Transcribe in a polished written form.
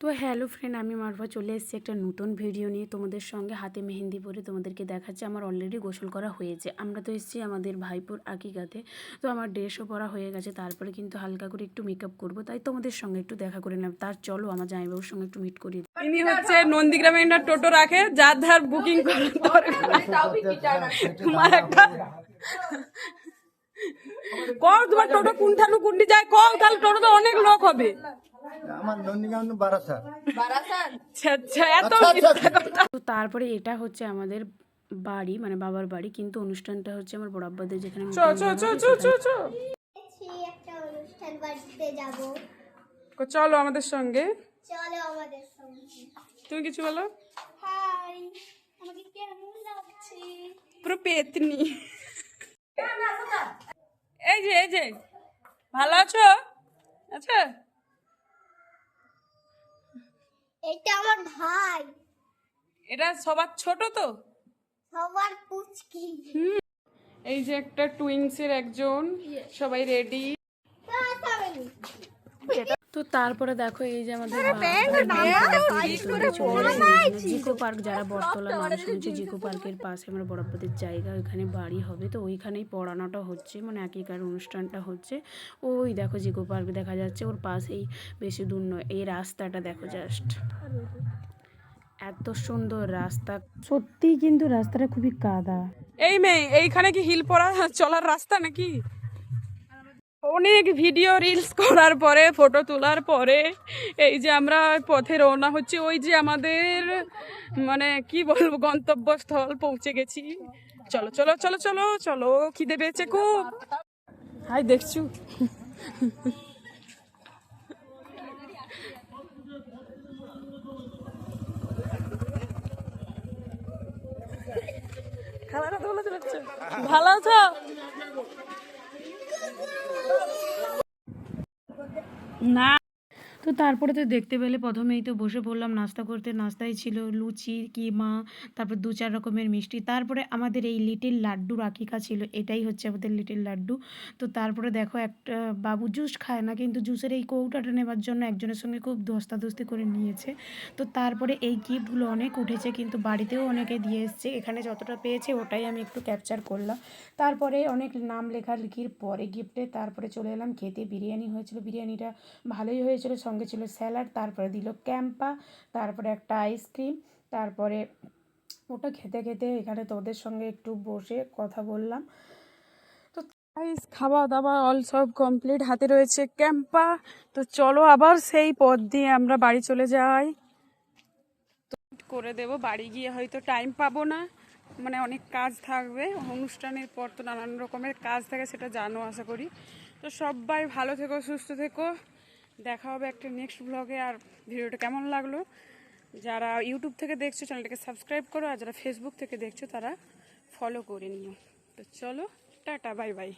তো hello friend, আমি মারফা চলে এসেছি একটা নতুন ভিডিও নিয়ে তোমাদের সঙ্গে। হাতে মেহেন্দি পরে তোমাদেরকে দেখাচ্ছি। আমার অলরেডি গোসল করা হয়েছে। আমরা তো এসেছি আমাদের ভাইপোর আকিকাতে, তো আমার ড্রেসও পরা হয়ে গেছে। তারপরে কিন্তু হালকা করে একটু মেকআপ করবো, তাই তোমাদের সঙ্গে একটু দেখা করে নেব। তার চলো আমার জামাইবাবুর সঙ্গে একটু মিট করি। ইনি হচ্ছে নন্দীগ্রামে একটা টোটো রাখে, যার ধার বুকিং করার দরকার তোমার একটা কও তোমার টোটো কোনঠানু কুন্ডি যায় কও, তাহলে টোটো তো অনেক লোক হবে। আমার নন্দীগ্রাম বারাসাত। আচ্ছা আচ্ছা, এত মিথ্যা কথা। তো তারপরে এটা হচ্ছে আমাদের বাড়ি, মানে বাবার বাড়ি, কিন্তু অনুষ্ঠানটা হচ্ছে আমার বড় আব্বাদের যেখানে চো চো চো চো চো চো একটা অনুষ্ঠান বাড়িতে যাব। চলো আমাদের সঙ্গে। চলো আমাদের সঙ্গে। তুমি কিছু বলো। হাই, আমাকে কেমন লাগছে? পুরো পেতনি। এই যে ভালো আছো? আচ্ছা, এটা আমার ভাই, এটা সবার ছোট তো। সবার পুচকি। এই যে একটা টুইন্সের একজন, সবাই রেডি। তো তারপরে দেখো এই যে আমাদের জিকো পার্ক, যারা বটতলার নাম শুনেছে, জিকো পার্কের পাশে আমার বড়াপ্পাদের জায়গা, ওইখানে বাড়ি হবে। তো ওইখানেই পড়ানোটা হচ্ছে, মানে আকিকার অনুষ্ঠানটা হচ্ছে। ওই দেখো জিকো পার্ক দেখা যাচ্ছে, ওর পাশেই, বেশি দূর নয়। এই রাস্তাটা দেখো জাস্ট, এত সুন্দর রাস্তা, সত্যিই কিন্তু রাস্তাটা খুবই কাদা। এই মেয়ে, এইখানে কি হিল পরা চলার রাস্তা নাকি? অনেক ভিডিও রিলস করার পরে, ফটো তোলার পরে এই যে আমরা পথে রওনা হচ্ছি। ওই যে আমাদের মানে কি বলবো, গন্তব্যস্থল পৌঁছে গেছি। চলো চলো চলো চলো চলো, খিদে পেয়েছে খুব। হাই দেখছু, খাবারটা ভালো চলছে। ভালো আছো? না, তো তারপরে তো দেখতে পেলে প্রথমেই তো বসে পড়লাম নাস্তা করতে। নাস্তায় ছিল লুচি, কিমা, তারপর 2-4 রকমের মিষ্টি। তারপরে আমাদের এই লিটিল লাড্ডু আকিকা ছিল, এটাই হচ্ছে আমাদের লিটিল লাড্ডু। তো তারপরে দেখো একটা বাবু জুস খায় না, কিন্তু জুসের এই কৌটাটা নেবার জন্য একজনের সঙ্গে খুব ধস্তাধস্তি করে নিয়েছে। তো তারপরে এই গিফটগুলো অনেক উঠেছে, কিন্তু বাড়িতেও অনেকে দিয়ে এসছে। এখানে যতটা পেয়েছে ওটাই আমি একটু ক্যাপচার করলাম। তারপরে অনেক নাম লেখালেখির পরে গিফটে তারপরে চলে এলাম খেতে। বিরিয়ানি হয়েছিল, বিরিয়ানিটা ভালোই হয়েছিল, সঙ্গে ছিল স্যালাড, তারপরে দিল ক্যাম্পা, তারপরে একটা আইসক্রিম। তারপরে ওটা খেতে খেতে এখানে তোদের সঙ্গে একটু বসে কথা বললাম। তো খাওয়া দাওয়া অল সব কমপ্লিট, হাতে রয়েছে ক্যাম্পা। তো চলো আবার সেই পথ দিয়ে আমরা বাড়ি চলে যাই। করে দেব, বাড়ি গিয়ে হয়তো টাইম পাবো না, মানে অনেক কাজ থাকবে। অনুষ্ঠানের পর তো নানান রকমের কাজ থাকে, সেটা জানো আশা করি। তো সবাই ভালো থেকো, সুস্থ থেকো, দেখা হবে একটা নেক্সট ব্লগে। আর ভিডিওটা কেমন লাগলো, যারা ইউটিউব থেকে দেখছো চ্যানেলটাকে সাবস্ক্রাইব করো, আর যারা ফেসবুক থেকে দেখছো তারা ফলো করে নিও। তো চলো, টাটা, বাই বাই।